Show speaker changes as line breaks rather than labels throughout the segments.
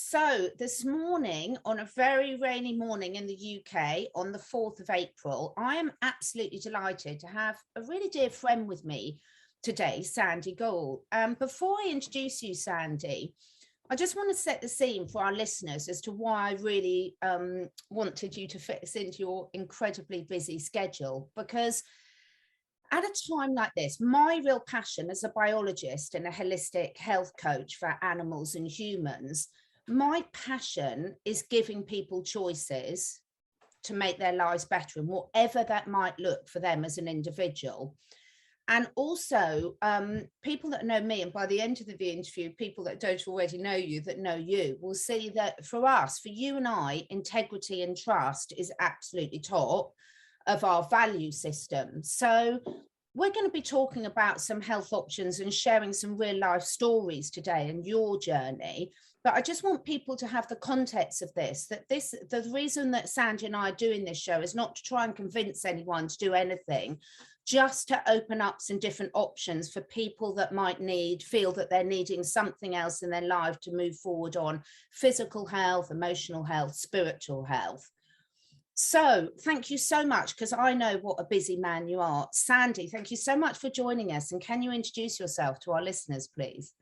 So this morning, on a very rainy morning in the UK, on the 4th of April, I am absolutely delighted to have a really dear friend with me today, Sandy Gould. Before I introduce you, Sandy, I just want to set the scene for our listeners as to why I really wanted you to fit us into your incredibly busy schedule, because at a time like this, my real passion as a biologist and a holistic health coach for animals and humans, my passion is giving people choices to make their lives better, and whatever that might look for them as an individual. And also people that know me, and by the end of the interview, people that don't already know you, that know you, will see that for us, for you and I, integrity and trust is absolutely top of our value system. So we're going to be talking about some health options and sharing some real life stories today and your journey. But I just want people to have the context of this, that the reason that Sandy and I are doing this show is not to try and convince anyone to do anything, just to open up some different options for people that might feel that they're needing something else in their life to move forward on physical health, emotional health, spiritual health. So thank you so much, because I know what a busy man you are. Sandy, thank you so much for joining us. And can you introduce yourself to our listeners, please?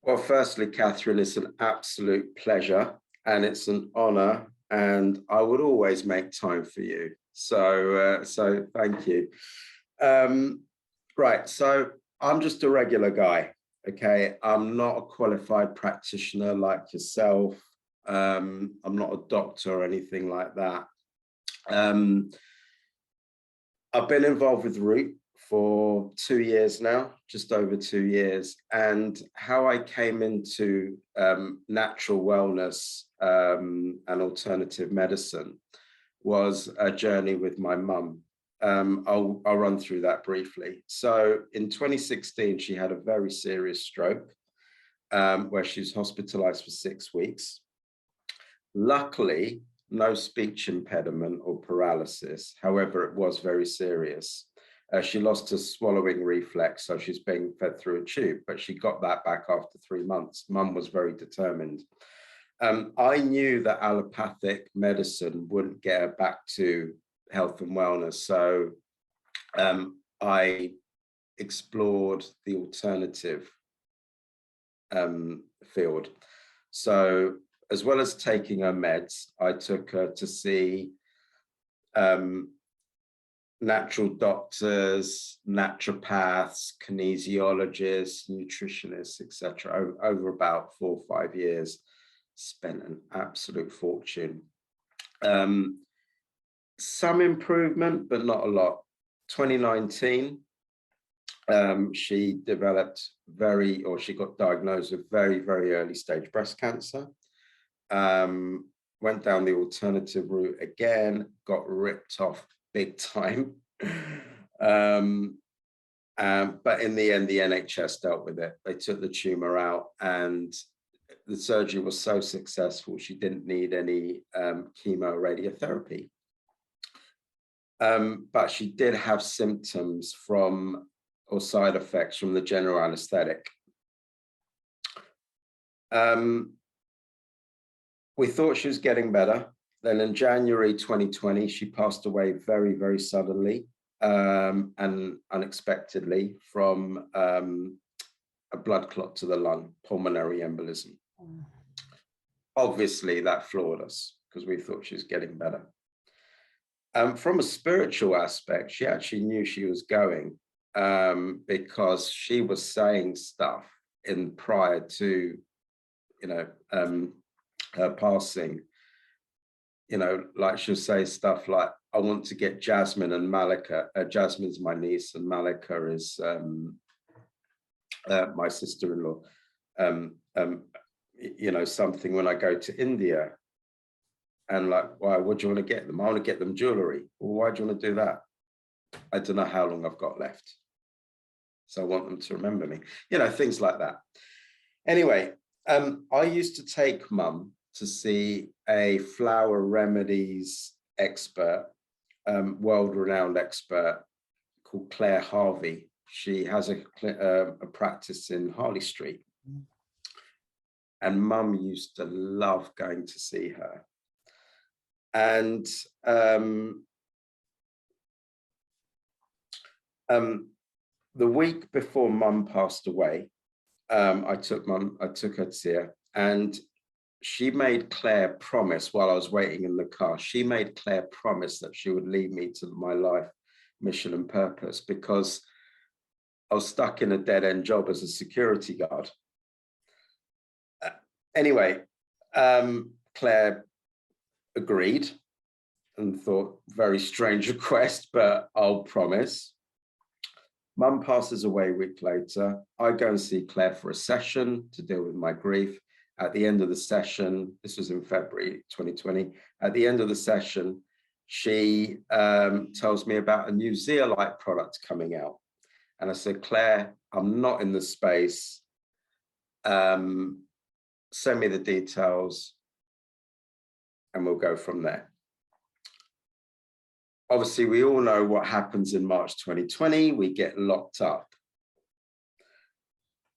Well, firstly, Catherine, it's an absolute pleasure and it's an honor, and I would always make time for you. So thank you. Right, so I'm just a regular guy, okay? I'm not a qualified practitioner like yourself. I'm not a doctor or anything like that. I've been involved with Root for 2 years now, just over 2 years, and how I came into natural wellness and alternative medicine was a journey with my mum. I'll run through that briefly. So in 2016, she had a very serious stroke where she was hospitalized for 6 weeks. Luckily, no speech impediment or paralysis. However, it was very serious. She lost her swallowing reflex, so she's being fed through a tube, but she got that back after 3 months. Mum was very determined. I knew that allopathic medicine wouldn't get her back to health and wellness, so I explored the alternative field. So as well as taking her meds, I took her to see natural doctors, naturopaths, kinesiologists, nutritionists, etc. over about 4 or 5 years. Spent an absolute fortune. Some improvement, but not a lot. 2019, she got diagnosed with very, very early stage breast cancer. Went down the alternative route again, got ripped off big time. But in the end, the NHS dealt with it. They took the tumor out, and the surgery was so successful, she didn't need any chemo radiotherapy. But she did have symptoms or side effects from the general anesthetic. We thought she was getting better. Then in January 2020, she passed away very, very suddenly and unexpectedly from a blood clot to the lung, pulmonary embolism. Obviously, that floored us because we thought she was getting better. From a spiritual aspect, she actually knew she was going because she was saying stuff prior to, her passing. Like she'll say stuff like, I want to get Jasmine and Malika. Jasmine's my niece and Malika is my sister-in-law. Something when I go to India. And like, why, what do you want to get them? I want to get them jewelry. Well, why do you want to do that? I don't know how long I've got left. So I want them to remember me. Things like that. Anyway, I used to take Mum to see a flower remedies expert, world-renowned expert called Claire Harvey. She has a practice in Harley Street. And Mum used to love going to see her. And the week before Mum passed away, I took her to see her, and she made Claire promise while I was waiting in the car. She made Claire promise that she would lead me to my life mission and purpose, because I was stuck in a dead-end job as a security guard. Anyway, Claire agreed and thought, very strange request, but I'll promise. Mum passes away a week later. I go and see Claire for a session to deal with my grief. At the end of the session, this was in February 2020, at the end of the session, she tells me about a new zeolite product coming out. And I said, Claire, I'm not in the space. Send me the details and we'll go from there. Obviously, we all know what happens in March 2020. We get locked up.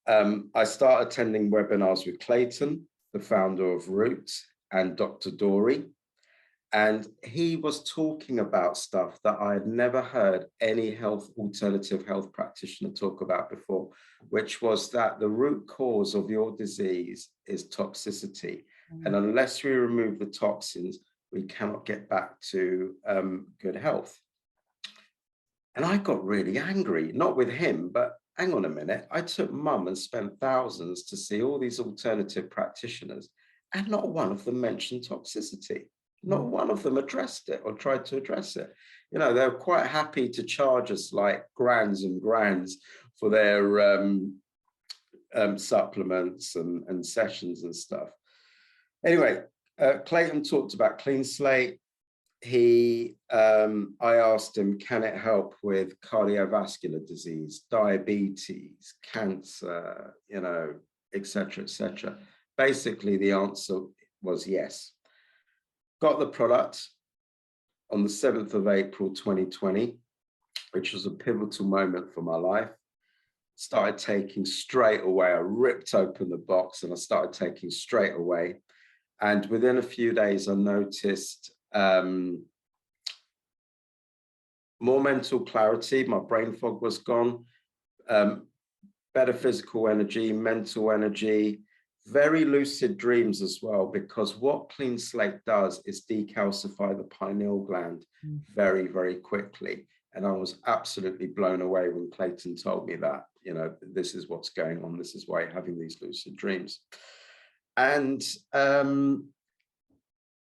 I start attending webinars with Clayton, the founder of Root, and Dr. Dory. And he was talking about stuff that I had never heard any alternative health practitioner talk about before, which was that the root cause of your disease is toxicity. And unless we remove the toxins, we cannot get back to good health. And I got really angry, not with him, but hang on a minute. I took Mum and spent thousands to see all these alternative practitioners, and not one of them mentioned toxicity. Not one of them addressed it or tried to address it. You know, they're quite happy to charge us like grands and grands for their supplements and sessions and stuff. Anyway, Clayton talked about clean slate. I asked him, can it help with cardiovascular disease, diabetes, cancer, you know, et cetera, et cetera. Basically, the answer was yes. Got the product on the 7th of April, 2020, which was a pivotal moment for my life. Started taking straight away. I ripped open the box and I started taking straight away. And within a few days, I noticed more mental clarity. My brain fog was gone. Better physical energy, mental energy, very lucid dreams as well, because what clean slate does is decalcify the pineal gland very, very quickly. And I was absolutely blown away when Clayton told me that, you know, this is what's going on. This is why you're having these lucid dreams. And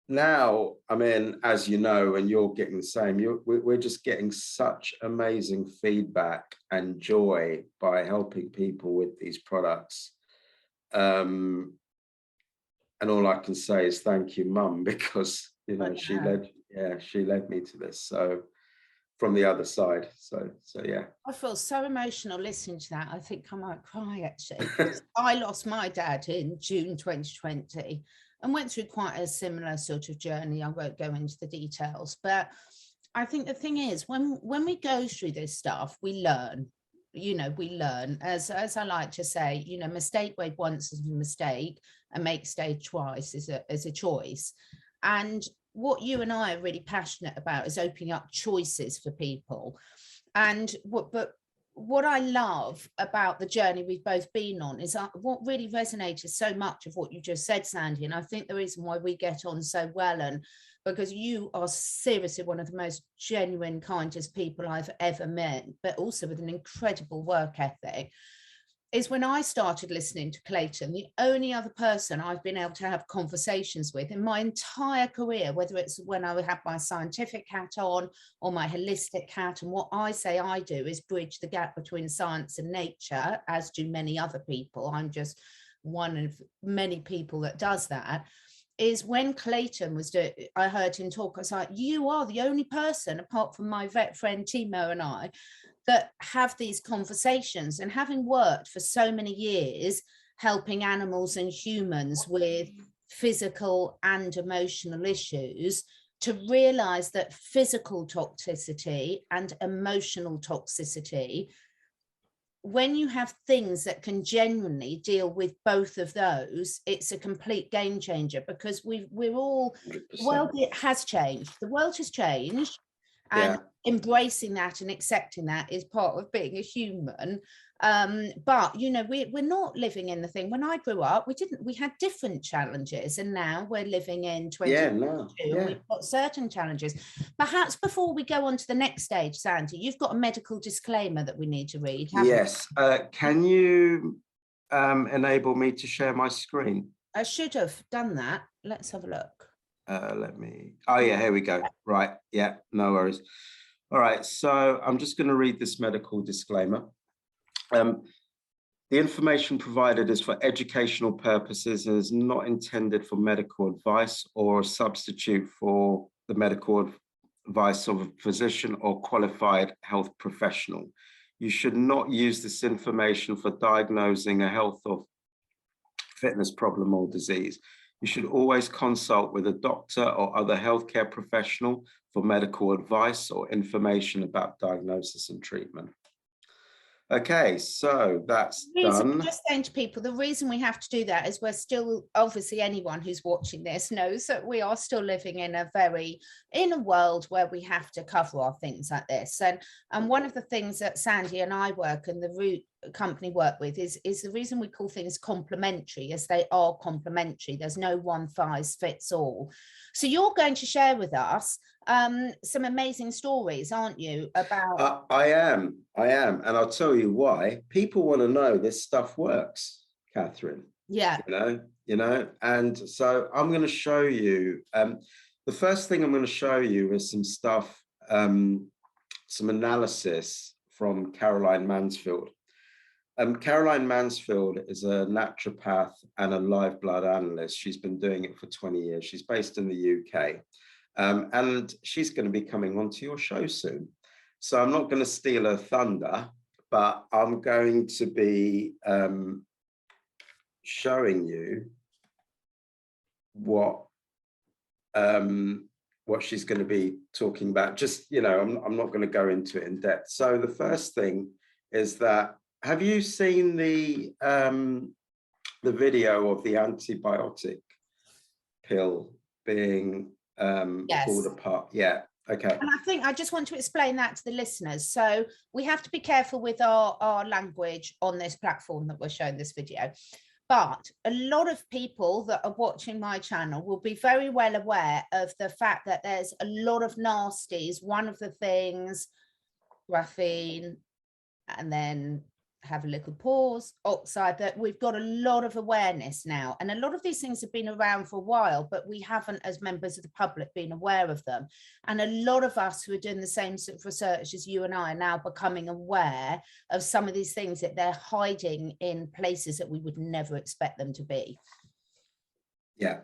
now, I mean, as you know, and you're getting the same, we're just getting such amazing feedback and joy by helping people with these products. And all I can say is thank you, Mum, because, you know, she led me to this. So from the other side. So yeah.
I feel so emotional listening to that. I think I might cry, actually. I lost my dad in June 2020 and went through quite a similar sort of journey. I won't go into the details, but I think the thing is, when we go through this stuff, we learn. You know, we learn, as I like to say, you know, mistake made once is a mistake, and make mistake twice is a choice. And what you and I are really passionate about is opening up choices for people. And what I love about the journey we've both been on is what really resonated so much of what you just said, Sandy. And I think the reason why we get on so well, and because you are seriously one of the most genuine, kindest people I've ever met, but also with an incredible work ethic, is when I started listening to Clayton, the only other person I've been able to have conversations with in my entire career, whether it's when I would have my scientific hat on or my holistic hat, and what I say I do is bridge the gap between science and nature, as do many other people. I'm just one of many people that does that. Is when Clayton was doing, I heard him talk, I was like, you are the only person, apart from my vet friend Timo and I, that have these conversations. And having worked for so many years helping animals and humans with physical and emotional issues, to realize that physical toxicity and emotional toxicity when you have things that can genuinely deal with both of those, it's a complete game changer, because we're all,
100%.
well, it has changed. The world has changed, and embracing that and accepting that is part of being a human. But you know, we're not living in the thing. When I grew up, we had different challenges, and now we're living in 2022 and we've got certain challenges. Perhaps before we go on to the next stage, Sandy, you've got a medical disclaimer that we need to read.
Yes. Can you enable me to share my screen?
I should have done that. Let's have a look.
Oh yeah, here we go. Right, yeah, no worries. All right, so I'm just going to read this medical disclaimer. The information provided is for educational purposes and is not intended for medical advice or a substitute for the medical advice of a physician or qualified health professional. You should not use this information for diagnosing a health or fitness problem or disease. You should always consult with a doctor or other healthcare professional for medical advice or information about diagnosis and treatment. Okay, so that's done.
Just saying to people, the reason we have to do that is we're still, obviously anyone who's watching this knows that we are still living in a world where we have to cover our things like this. And one of the things that Sandy and I work and the Root company work with is the reason we call things complementary, as they are complementary. There's no one size fits all. So you're going to share with us some amazing stories, aren't you, about
I am, and I'll tell you why. People want to know this stuff works, Catherine.
Yeah.
You know, and so I'm going to show you, the first thing I'm going to show you is some stuff, some analysis from Caroline Mansfield. Caroline Mansfield is a naturopath and a live blood analyst. She's been doing it for 20 years. She's based in the UK. And she's going to be coming onto your show soon. So I'm not going to steal her thunder, but I'm going to be showing you what she's going to be talking about. Just, you know, I'm not going to go into it in depth. So the first thing is that, have you seen the video of the antibiotic pill being pulled apart? Yeah. Okay.
And I think I just want to explain that to the listeners. So we have to be careful with our language on this platform that we're showing this video. But a lot of people that are watching my channel will be very well aware of the fact that there's a lot of nasties. One of the things, graphene, and then have a little pause, oxide, that we've got a lot of awareness now. And a lot of these things have been around for a while, but we haven't, as members of the public, been aware of them. And a lot of us who are doing the same sort of research as you and I are now becoming aware of some of these things that they're hiding in places that we would never expect them to be. Yeah.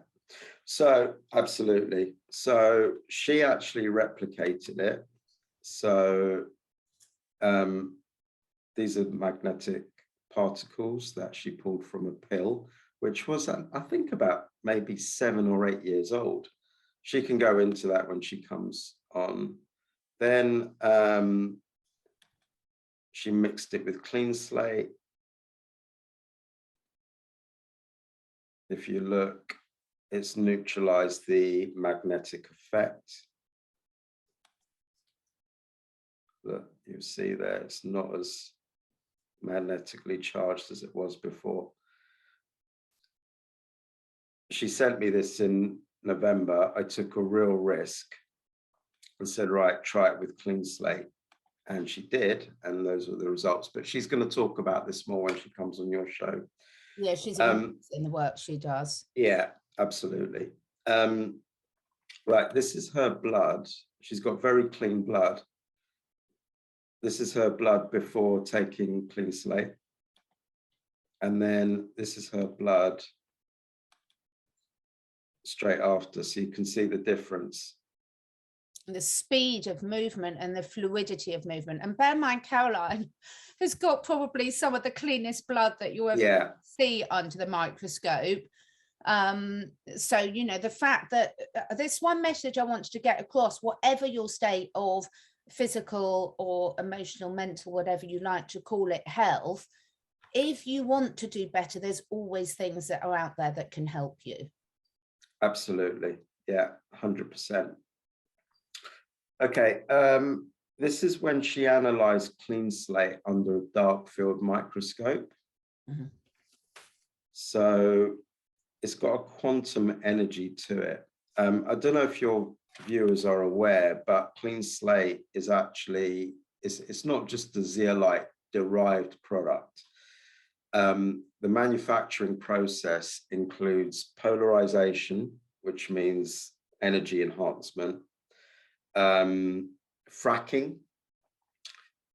So absolutely. So she actually replicated it. So these are magnetic particles that she pulled from a pill, which was, I think, about maybe 7 or 8 years old. She can go into that when she comes on. Then she mixed it with Clean Slate. If you look, it's neutralized the magnetic effect. Look, you see there, it's not as magnetically charged as it was before. She sent me this in November. I took a real risk and said, right, try it with Clean Slate. And she did, and those were the results. But she's going to talk about this more when she comes on your show.
Yeah, she's in the work she does.
Yeah, absolutely. Right, this is her blood. She's got very clean blood. This is her blood before taking Clean Slate. And then this is her blood straight after. So you can see the difference.
The speed of movement and the fluidity of movement. And bear in mind, Caroline has got probably some of the cleanest blood that you ever see under the microscope. So, you know, the fact that this one message I wanted to get across, whatever your state of physical or emotional, mental, whatever you like to call it, health, if you want to do better, there's always things that are out there that can help you.
Absolutely. Yeah, 100%. Okay. This is when she analyzed clean slate under a dark field microscope.
Mm-hmm.
So it's got a quantum energy to it. I don't know if your viewers are aware, but clean slate is actually, it's not just the zeolite derived product. The manufacturing process includes polarization, which means energy enhancement, fracking,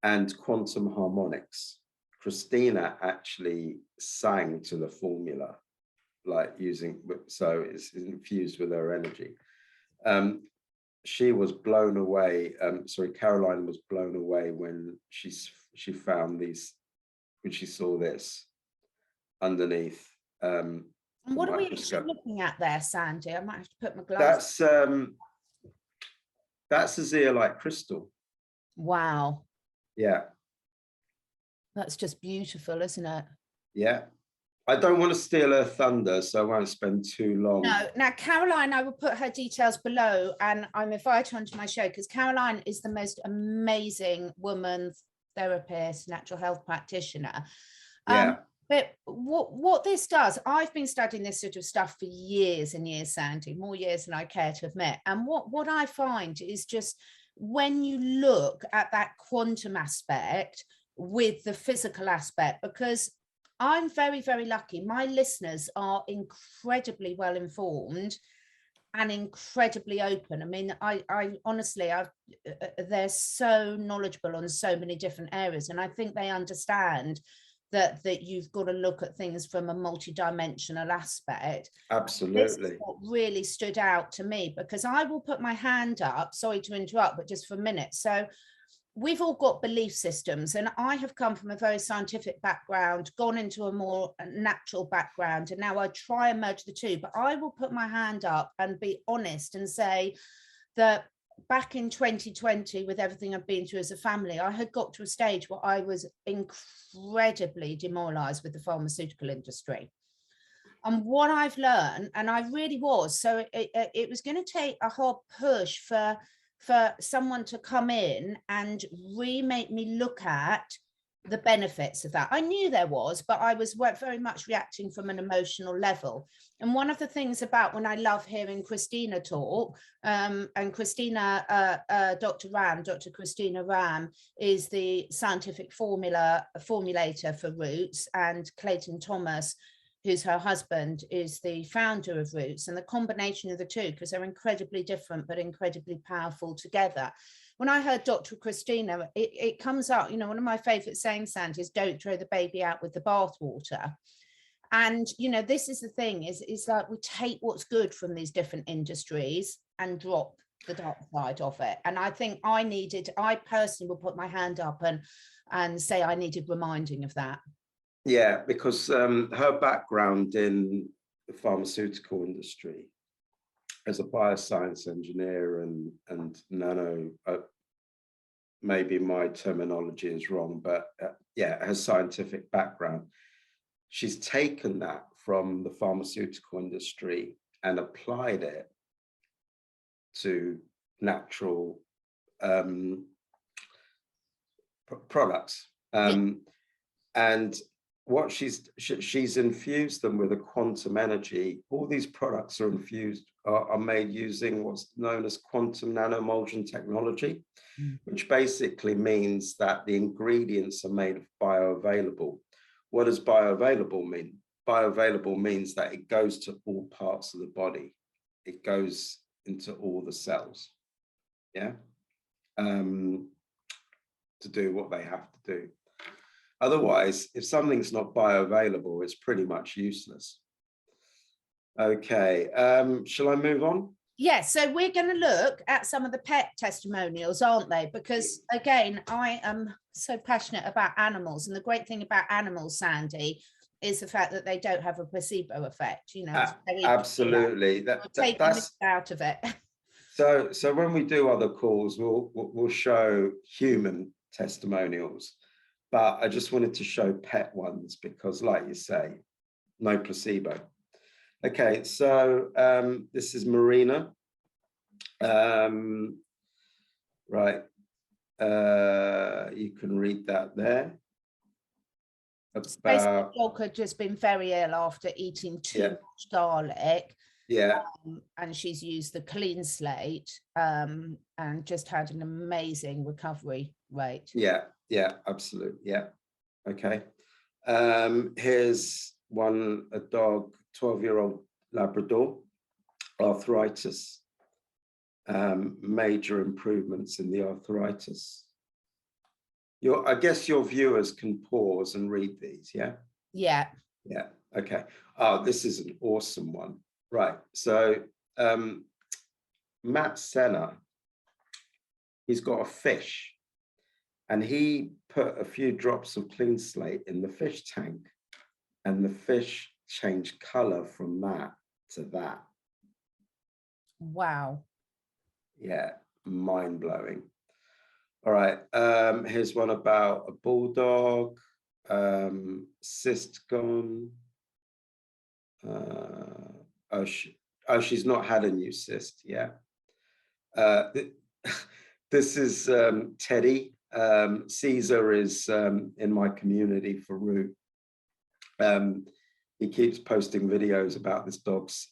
and quantum harmonics. Christina actually sang to the formula, like using, so it's infused with her energy. She was blown away. Caroline was blown away when she found these, when she saw this underneath.
And what are we actually looking at there, Sandy? I might have to put my glasses.
That's a zeolite crystal.
Wow.
Yeah.
That's just beautiful, isn't it?
Yeah. I don't want to steal her thunder, so I won't spend too long.
No. Now, Caroline, I will put her details below, and I'm invited onto my show because Caroline is the most amazing woman, therapist, natural health practitioner.
Yeah.
But what this does, I've been studying this sort of stuff for years and years, Sandy, more years than I care to admit. And what I find is just when you look at that quantum aspect with the physical aspect, because I'm very, very lucky. My listeners are incredibly well informed and incredibly open. I mean, I honestly, they're so knowledgeable on so many different areas, and I think they understand that you've got to look at things from a multidimensional aspect.
Absolutely.
This is what really stood out to me, because I will put my hand up, sorry to interrupt, but just for a minute. So we've all got belief systems, and I have come from a very scientific background, gone into a more natural background, and now I try and merge the two. But I will put my hand up and be honest and say that back in 2020, with everything I've been through as a family, I had got to a stage where I was incredibly demoralized with the pharmaceutical industry. And what I've learned, and I really was, so it was going to take a hard push for someone to come in and remake me look at the benefits of that. I knew there was, but I was very much reacting from an emotional level. And one of the things about when I love hearing Christina talk, and Christina, Dr. Christina Ram is the scientific formulator for Roots, and Clayton Thomas, who's her husband, is the founder of Roots, and the combination of the two, because they're incredibly different but incredibly powerful together. When I heard Dr. Christina, it comes up, you know, one of my favorite sayings, Sandy, is don't throw the baby out with the bathwater. And, you know, this is the thing, is like we take what's good from these different industries and drop the dark side of it. And I think I personally will put my hand up and say I needed reminding of that.
Yeah, because her background in the pharmaceutical industry as a bioscience engineer and nano, maybe my terminology is wrong, but yeah, her scientific background, she's taken that from the pharmaceutical industry and applied it to natural products. And what she's infused them with a quantum energy. All these products are are made using what's known as quantum nanoemulsion technology, which basically means that the ingredients are made bioavailable. What does bioavailable mean? Bioavailable means that it goes to all parts of the body. It goes into all the cells, yeah, to do what they have to do. Otherwise, if something's not bioavailable, it's pretty much useless. Okay, shall I move on?
Yes, so we're going to look at some of the pet testimonials, aren't they? Because again, I am so passionate about animals, and the great thing about animals, Sandy, is the fact that they don't have a placebo effect. You know,
absolutely.
That's out of it.
So when we do other calls, we'll show human testimonials, but I just wanted to show pet ones because, like you say, no placebo. Okay, so this is Marina. Right, you can read that there.
Basically, the dog had just been very ill after eating too much garlic.
Yeah.
And she's used the clean slate and just had an amazing recovery rate.
Yeah, absolutely. Yeah. Okay. Here's a dog, 12-year-old Labrador, arthritis, major improvements in the arthritis. I guess your viewers can pause and read these, yeah?
Yeah.
Yeah, okay. Oh, this is an awesome one. Right, so Matt Senna, he's got a fish, and he put a few drops of clean slate in the fish tank, and the fish changed color from that to that.
Wow.
Yeah, mind-blowing. All right, here's one about a bulldog, cyst gone. She's not had a new cyst yet. This is Teddy. Caesar is in my community for Root. He keeps posting videos about this dog's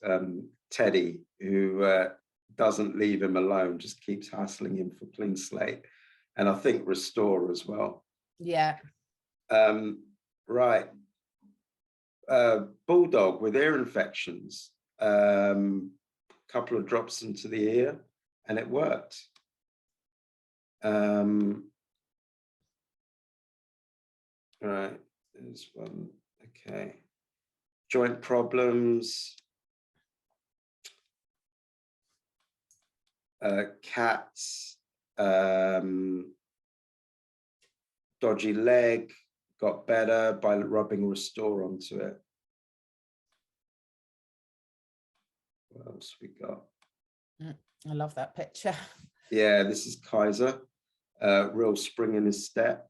Teddy, who doesn't leave him alone, just keeps hassling him for clean slate. And I think Restore as well.
Yeah.
Right. Bulldog with ear infections. Couple of drops into the ear, and it worked. Right, there's one. Okay. Joint problems. Cats. Dodgy leg, got better by rubbing Restore onto it. What else we got?
I love that picture.
Yeah, this is Kaiser. Real spring in his step,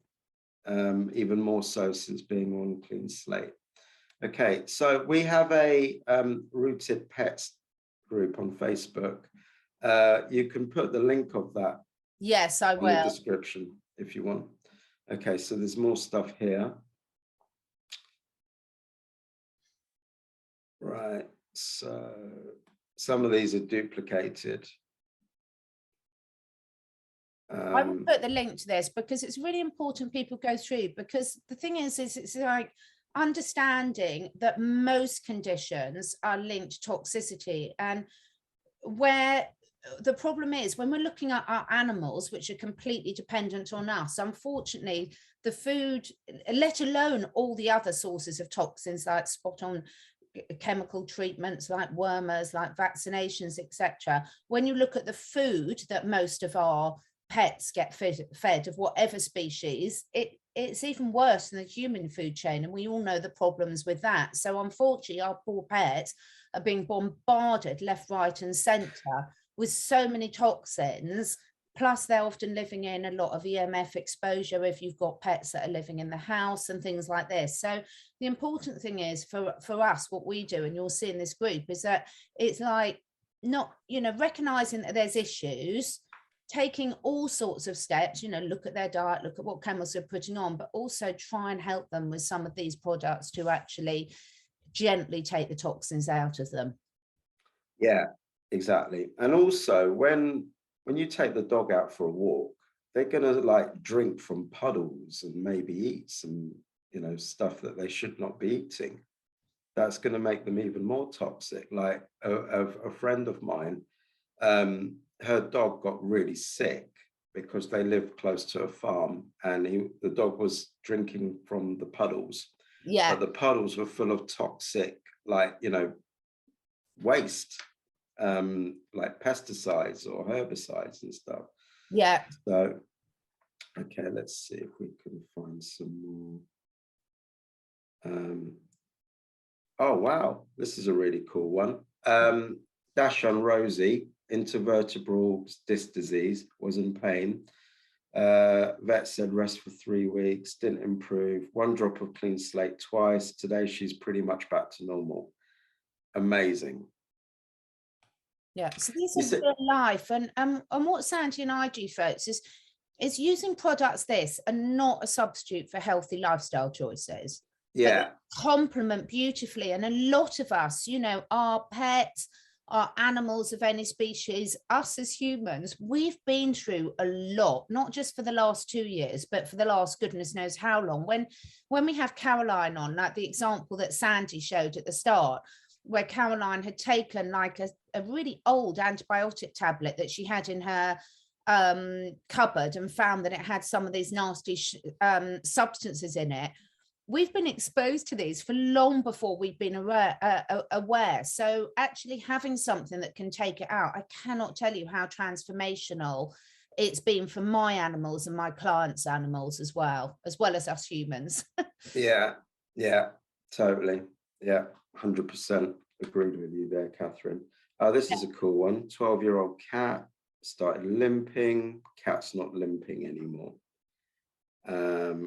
even more so since being on clean slate. Okay, so we have a Rooted Pets group on Facebook. You can put the link of that.
Yes, I will.
In the description if you want. Okay, so there's more stuff here. Right, so some of these are duplicated.
I will put the link to this because it's really important people go through, because the thing is it's like understanding that most conditions are linked to toxicity, and where the problem is when we're looking at our animals, which are completely dependent on us, unfortunately, the food, let alone all the other sources of toxins like spot on chemical treatments, like wormers, like vaccinations, etc. When you look at the food that most of our pets get fed of whatever species, it's even worse than the human food chain, and we all know the problems with that. So unfortunately, our poor pets are being bombarded left, right, and centre with so many toxins. Plus, they're often living in a lot of EMF exposure if you've got pets that are living in the house and things like this. So the important thing is for us, what we do, and you'll see in this group, is that it's like not, recognizing that there's issues, taking all sorts of steps, look at their diet, look at what chemicals they're putting on, but also try and help them with some of these products to actually gently take the toxins out of them.
Yeah, exactly. And also when you take the dog out for a walk, they're going to like drink from puddles and maybe eat some, stuff that they should not be eating. That's going to make them even more toxic. Like a friend of mine, her dog got really sick because they live close to a farm, and the dog was drinking from the puddles.
Yeah.
But the puddles were full of toxic, like, waste, like pesticides or herbicides and stuff.
Yeah.
So, okay, let's see if we can find some more. Oh, wow, this is a really cool one. Dash on Rosie. intervertebral disc disease, was in pain. Vet said rest for 3 weeks, didn't improve. 1 drop of clean slate twice. Today she's pretty much back to normal. Amazing.
Yeah, so this is real life, and what Sandy and I do, folks, is using products this and not a substitute for healthy lifestyle choices.
Yeah,
complement beautifully, and a lot of us, you know, our pets, our animals of any species, us as humans, we've been through a lot, not just for the last 2 years, but for the last goodness knows how long. When we have Caroline on, like the example that Sandy showed at the start, where Caroline had taken like a really old antibiotic tablet that she had in her cupboard and found that it had some of these nasty substances in it. We've been exposed to these for long before we've been aware. So actually having something that can take it out, I cannot tell you how transformational it's been for my animals and my clients' animals as well as us humans.
yeah, totally. Yeah, 100% agreed with you there, Catherine. This is a cool one. 12-year-old cat started limping. Cat's not limping anymore.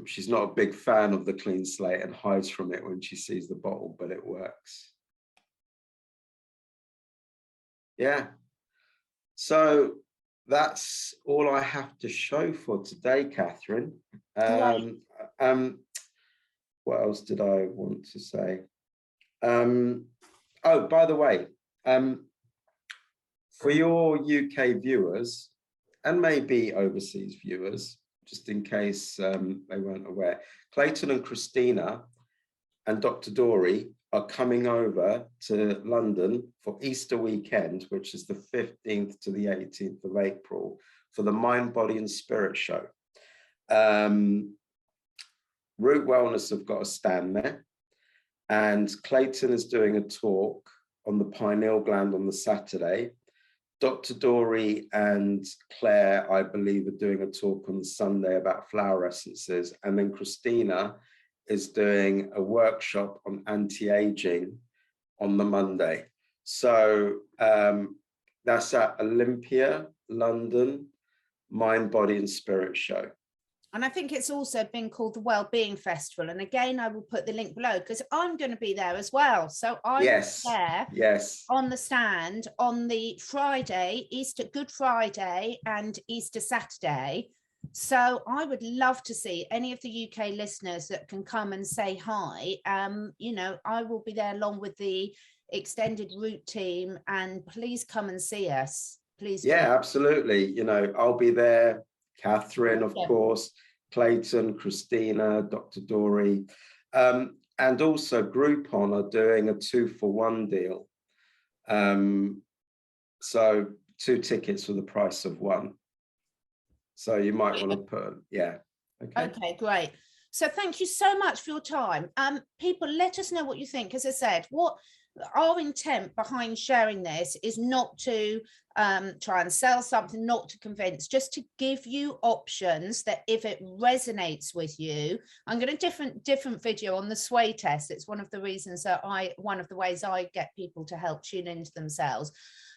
She's not a big fan of the clean slate and hides from it when she sees the bottle, but it works. Yeah. So that's all I have to show for today, Catherine. What else did I want to say? Oh, by the way, for your UK viewers and maybe overseas viewers, just in case they weren't aware, Clayton and Christina and Dr. Dory are coming over to London for Easter weekend, which is the 15th to the 18th of April, for the Mind, Body and Spirit show. Root Wellness have got a stand there, and Clayton is doing a talk on the pineal gland on the Saturday. Dr. Dory and Claire, I believe, are doing a talk on Sunday about flower essences. And then Christina is doing a workshop on anti-aging on the Monday. So that's at Olympia, London, Mind, Body and Spirit show.
And I think it's also been called the Wellbeing Festival. And again, I will put the link below because I'm going to be there as well. So I'm there on the stand on the Friday, Good Friday and Easter Saturday. So I would love to see any of the UK listeners that can come and say hi. You know, I will be there along with the extended Root team, and please come and see us. Please.
Yeah, absolutely. You know, I'll be there. Catherine, of course, Clayton, Christina, Dr. Dory, and also Groupon are doing a 2-for-1 deal. So 2 tickets for the price of 1. So you might want to put,
Okay, great. So thank you so much for your time. People, let us know what you think. As I said, what our intent behind sharing this is not to try and sell something, not to convince, just to give you options that if it resonates with you. I'm going to different video on the sway test. It's one of the reasons that one of the ways I get people to help tune into themselves.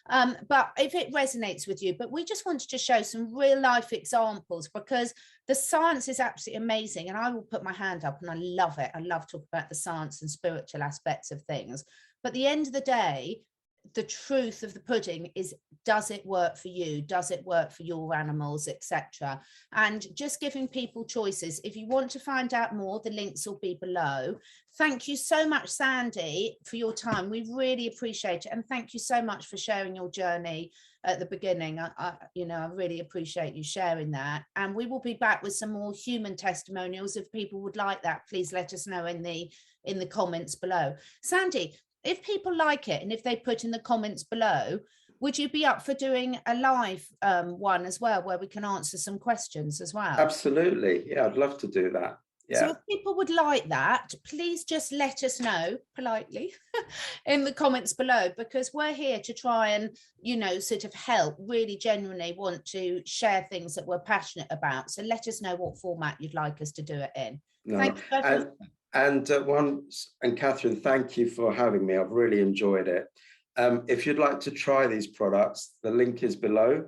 But if it resonates with you, but we just wanted to show some real life examples because the science is absolutely amazing, and I will put my hand up and I love it. I love talking about the science and spiritual aspects of things. But at the end of the day, the truth of the pudding is, does it work for you? Does it work for your animals, etc.? And just giving people choices. If you want to find out more, the links will be below. Thank you so much, Sandy, for your time. We really appreciate it. And thank you so much for sharing your journey at the beginning. I really appreciate you sharing that. And we will be back with some more human testimonials. If people would like that, please let us know in the comments below. Sandy, if people like it and if they put in the comments below, would you be up for doing a live one as well, where we can answer some questions as well?
Absolutely. Yeah, I'd love to do that. Yeah.
So if people would like that, please just let us know politely in the comments below, because we're here to try and, sort of help, really genuinely want to share things that we're passionate about. So let us know what format you'd like us to do it in.
No.
Thank you.
And Catherine, thank you for having me. I've really enjoyed it. If you'd like to try these products, the link is below,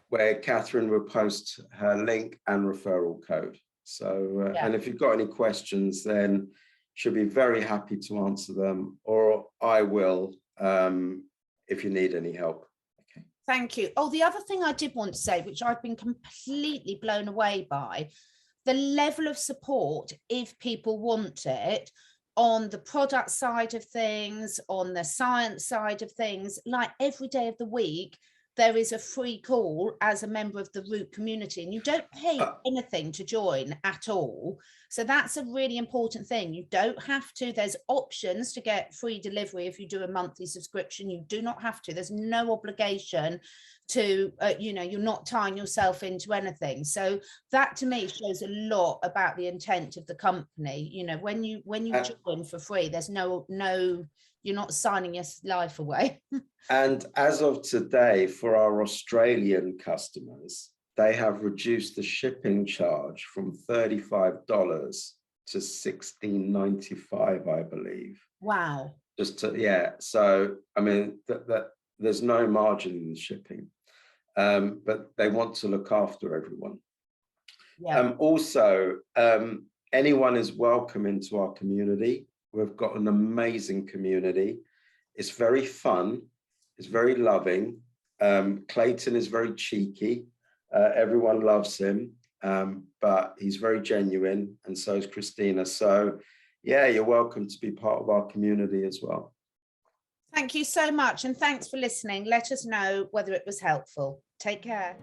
where Catherine will post her link and referral code. So, and if you've got any questions, then she'll be very happy to answer them, or I will, if you need any help. Okay.
Thank you. Oh, the other thing I did want to say, which I've been completely blown away by, the level of support, if people want it, on the product side of things, on the science side of things, like every day of the week, there is a free call as a member of the Root community, and you don't pay anything to join at all. So that's a really important thing. You don't have to. There's options to get free delivery if you do a monthly subscription. You do not have to. There's no obligation to, you know, you're not tying yourself into anything. So that to me shows a lot about the intent of the company. You know, when you join for free, there's no, you're not signing your life away.
And as of today, for our Australian customers, they have reduced the shipping charge from $35 to $16.95, I believe.
Wow.
Just to, yeah. So, I mean, that there's no margin in the shipping, but they want to look after everyone. Yeah. Also, anyone is welcome into our community. We've got an amazing community. It's very fun. It's very loving. Clayton is very cheeky. Everyone loves him, but he's very genuine, and so is Christina. So yeah, you're welcome to be part of our community as well.
Thank you so much, and thanks for listening. Let us know whether it was helpful. Take care.